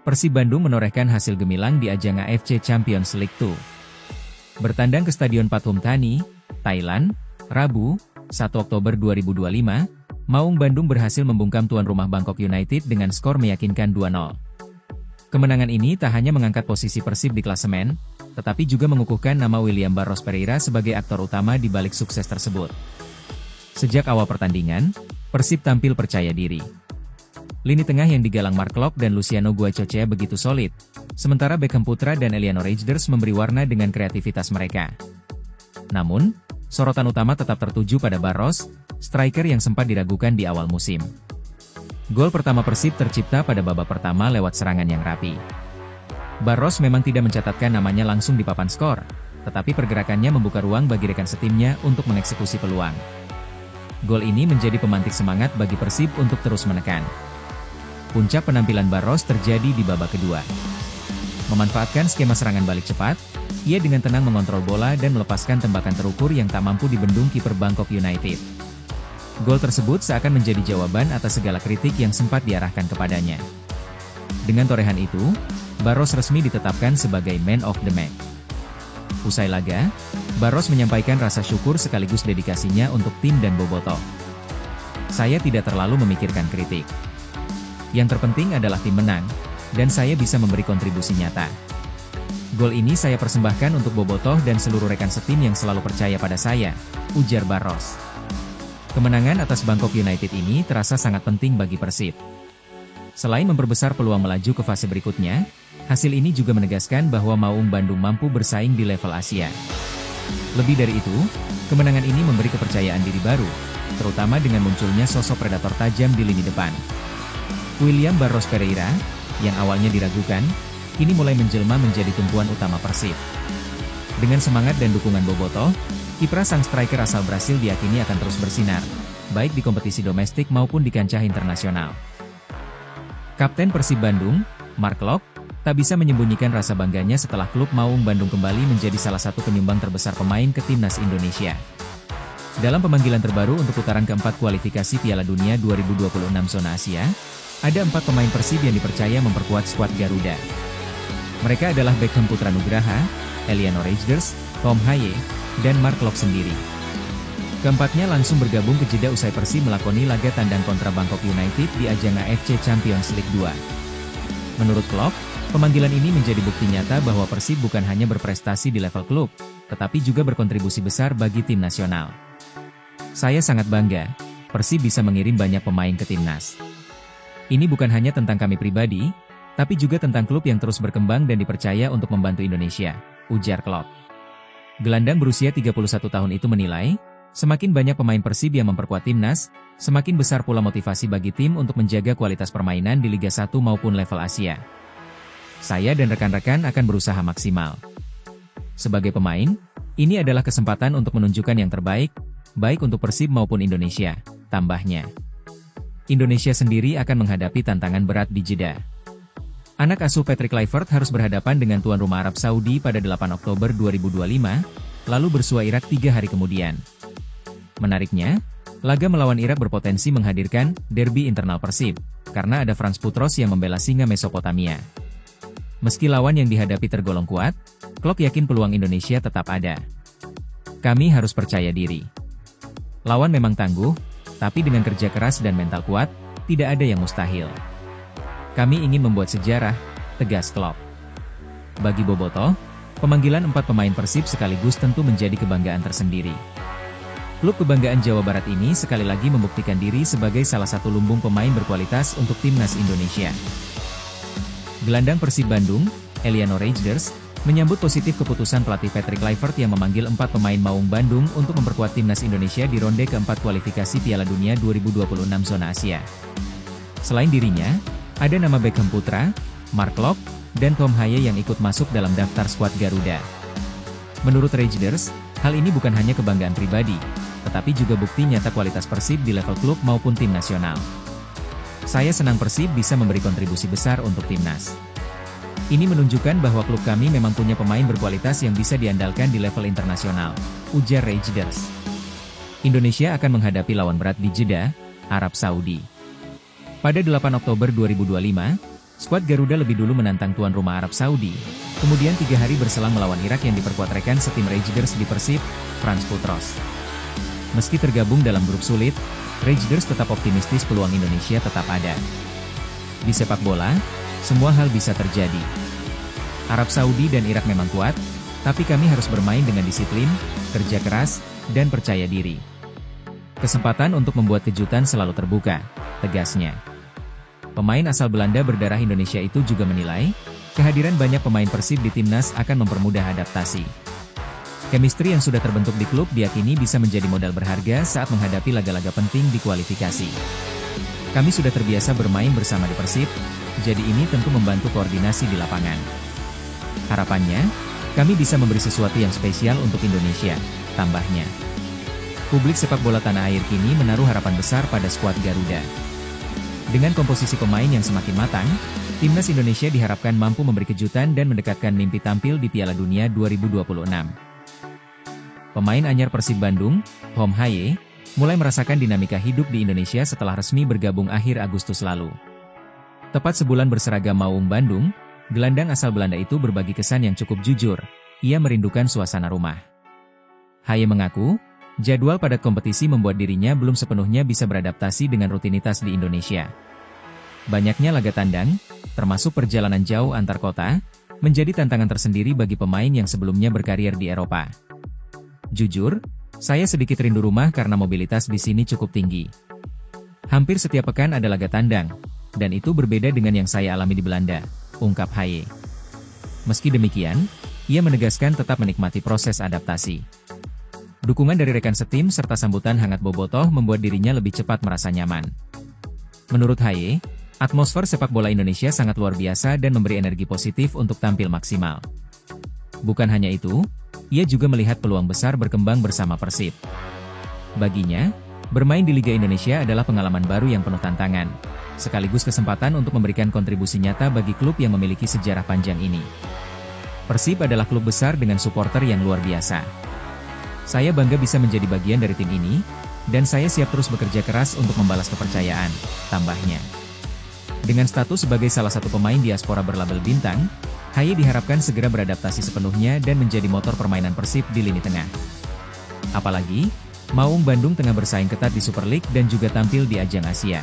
Persib Bandung menorehkan hasil gemilang di ajang AFC Champions League 2. Bertandang ke Stadion Pathum Thani, Thailand, Rabu, 1 Oktober 2025, Maung Bandung berhasil membungkam tuan rumah Bangkok United dengan skor meyakinkan 2-0. Kemenangan ini tak hanya mengangkat posisi Persib di klasemen, tetapi juga mengukuhkan nama William Barros Pereira sebagai aktor utama di balik sukses tersebut. Sejak awal pertandingan, Persib tampil percaya diri. Lini tengah yang digalang Mark Klok dan Luciano Guaicochea begitu solid, sementara Beckham Putra dan Eliano Reijnders memberi warna dengan kreativitas mereka. Namun, sorotan utama tetap tertuju pada Barros, striker yang sempat diragukan di awal musim. Gol pertama Persib tercipta pada babak pertama lewat serangan yang rapi. Barros memang tidak mencatatkan namanya langsung di papan skor, tetapi pergerakannya membuka ruang bagi rekan setimnya untuk mengeksekusi peluang. Gol ini menjadi pemantik semangat bagi Persib untuk terus menekan. Puncak penampilan Barros terjadi di babak kedua. Memanfaatkan skema serangan balik cepat, ia dengan tenang mengontrol bola dan melepaskan tembakan terukur yang tak mampu dibendung kiper Bangkok United. Gol tersebut seakan menjadi jawaban atas segala kritik yang sempat diarahkan kepadanya. Dengan torehan itu, Barros resmi ditetapkan sebagai Man of the Match. Usai laga, Barros menyampaikan rasa syukur sekaligus dedikasinya untuk tim dan Bobotoh. "Saya tidak terlalu memikirkan kritik. Yang terpenting adalah tim menang, dan saya bisa memberi kontribusi nyata. Gol ini saya persembahkan untuk Bobotoh dan seluruh rekan setim yang selalu percaya pada saya," ujar Barros. Kemenangan atas Bangkok United ini terasa sangat penting bagi Persib. Selain memperbesar peluang melaju ke fase berikutnya, hasil ini juga menegaskan bahwa Maung Bandung mampu bersaing di level Asia. Lebih dari itu, kemenangan ini memberi kepercayaan diri baru, terutama dengan munculnya sosok predator tajam di lini depan. William Barros Pereira, yang awalnya diragukan, kini mulai menjelma menjadi tumpuan utama Persib. Dengan semangat dan dukungan Bobotoh, kiprah sang striker asal Brasil diyakini akan terus bersinar, baik di kompetisi domestik maupun di kancah internasional. Kapten Persib Bandung, Mark Klok, tak bisa menyembunyikan rasa bangganya setelah klub Maung Bandung kembali menjadi salah satu penyumbang terbesar pemain ke timnas Indonesia. Dalam pemanggilan terbaru untuk putaran keempat kualifikasi Piala Dunia 2026 zona Asia, ada 4 pemain Persib yang dipercaya memperkuat skuad Garuda. Mereka adalah Beckham Putra Nugraha, Eliano Reijnders, Tom Haye, dan Mark Klok sendiri. Keempatnya langsung bergabung ke jeda usai Persib melakoni laga tandang kontra Bangkok United di ajang AFC Champions League 2. Menurut Klok, pemanggilan ini menjadi bukti nyata bahwa Persib bukan hanya berprestasi di level klub, tetapi juga berkontribusi besar bagi tim nasional. "Saya sangat bangga, Persib bisa mengirim banyak pemain ke timnas. Ini bukan hanya tentang kami pribadi, tapi juga tentang klub yang terus berkembang dan dipercaya untuk membantu Indonesia," ujar Klok. Gelandang berusia 31 tahun itu menilai, semakin banyak pemain Persib yang memperkuat timnas, semakin besar pula motivasi bagi tim untuk menjaga kualitas permainan di Liga 1 maupun level Asia. "Saya dan rekan-rekan akan berusaha maksimal. Sebagai pemain, ini adalah kesempatan untuk menunjukkan yang terbaik, baik untuk Persib maupun Indonesia," tambahnya. Indonesia sendiri akan menghadapi tantangan berat di Jeddah. Anak asuh Patrick Kluivert harus berhadapan dengan tuan rumah Arab Saudi pada 8 Oktober 2025, lalu bersua Irak 3 hari kemudian. Menariknya, laga melawan Irak berpotensi menghadirkan derby internal Persib, karena ada Frans Putros yang membela singa Mesopotamia. Meski lawan yang dihadapi tergolong kuat, Klok yakin peluang Indonesia tetap ada. "Kami harus percaya diri. Lawan memang tangguh, tapi dengan kerja keras dan mental kuat, tidak ada yang mustahil. Kami ingin membuat sejarah," tegas Klok. Bagi Bobotoh, pemanggilan 4 pemain Persib sekaligus tentu menjadi kebanggaan tersendiri. Klub kebanggaan Jawa Barat ini sekali lagi membuktikan diri sebagai salah satu lumbung pemain berkualitas untuk timnas Indonesia. Gelandang Persib Bandung, Eliano Reijnders, menyambut positif keputusan pelatih Patrick Kluivert yang memanggil 4 pemain Maung Bandung untuk memperkuat timnas Indonesia di ronde keempat kualifikasi Piala Dunia 2026 zona Asia. Selain dirinya, ada nama Beckham Putra, Mark Klok, dan Tom Haye yang ikut masuk dalam daftar skuad Garuda. Menurut Reijnders, hal ini bukan hanya kebanggaan pribadi, tetapi juga bukti nyata kualitas Persib di level klub maupun tim nasional. "Saya senang Persib bisa memberi kontribusi besar untuk timnas. Ini menunjukkan bahwa klub kami memang punya pemain berkualitas yang bisa diandalkan di level internasional," ujar Reijnders. Indonesia akan menghadapi lawan berat di Jeddah, Arab Saudi. Pada 8 Oktober 2025, Skuad Garuda lebih dulu menantang tuan rumah Arab Saudi, kemudian 3 hari berselang melawan Irak yang diperkuat rekan setim Raiders di Persib, Frans Putros. Meski tergabung dalam grup sulit, Raiders tetap optimistis peluang Indonesia tetap ada. Di sepak bola, semua hal bisa terjadi. Arab Saudi dan Irak memang kuat, tapi kami harus bermain dengan disiplin, kerja keras, dan percaya diri. Kesempatan untuk membuat kejutan selalu terbuka, tegasnya. Pemain asal Belanda berdarah Indonesia itu juga menilai, kehadiran banyak pemain Persib di timnas akan mempermudah adaptasi. Chemistry yang sudah terbentuk di klub diyakini bisa menjadi modal berharga saat menghadapi laga-laga penting di kualifikasi. Kami sudah terbiasa bermain bersama di Persib, jadi ini tentu membantu koordinasi di lapangan. Harapannya, kami bisa memberi sesuatu yang spesial untuk Indonesia, tambahnya. Publik sepak bola tanah air kini menaruh harapan besar pada skuad Garuda. Dengan komposisi pemain yang semakin matang, timnas Indonesia diharapkan mampu memberi kejutan dan mendekatkan mimpi tampil di Piala Dunia 2026. Pemain anyar Persib Bandung, Hom Haye, mulai merasakan dinamika hidup di Indonesia setelah resmi bergabung akhir Agustus lalu. Tepat sebulan berseragam Maung Bandung, gelandang asal Belanda itu berbagi kesan yang cukup jujur, ia merindukan suasana rumah. Haye mengaku, jadwal padat kompetisi membuat dirinya belum sepenuhnya bisa beradaptasi dengan rutinitas di Indonesia. Banyaknya laga tandang, termasuk perjalanan jauh antar kota, menjadi tantangan tersendiri bagi pemain yang sebelumnya berkarir di Eropa. Jujur, saya sedikit rindu rumah karena mobilitas di sini cukup tinggi. Hampir setiap pekan ada laga tandang, dan itu berbeda dengan yang saya alami di Belanda, ungkap Haye. Meski demikian, ia menegaskan tetap menikmati proses adaptasi. Dukungan dari rekan setim serta sambutan hangat bobotoh membuat dirinya lebih cepat merasa nyaman. Menurut Haye, atmosfer sepak bola Indonesia sangat luar biasa dan memberi energi positif untuk tampil maksimal. Bukan hanya itu, ia juga melihat peluang besar berkembang bersama Persib. Baginya, bermain di Liga Indonesia adalah pengalaman baru yang penuh tantangan, sekaligus kesempatan untuk memberikan kontribusi nyata bagi klub yang memiliki sejarah panjang ini. Persib adalah klub besar dengan supporter yang luar biasa. Saya bangga bisa menjadi bagian dari tim ini, dan saya siap terus bekerja keras untuk membalas kepercayaan, tambahnya. Dengan status sebagai salah satu pemain diaspora berlabel bintang, Haye diharapkan segera beradaptasi sepenuhnya dan menjadi motor permainan Persib di lini tengah. Apalagi, Maung Bandung tengah bersaing ketat di Super League dan juga tampil di ajang Asia.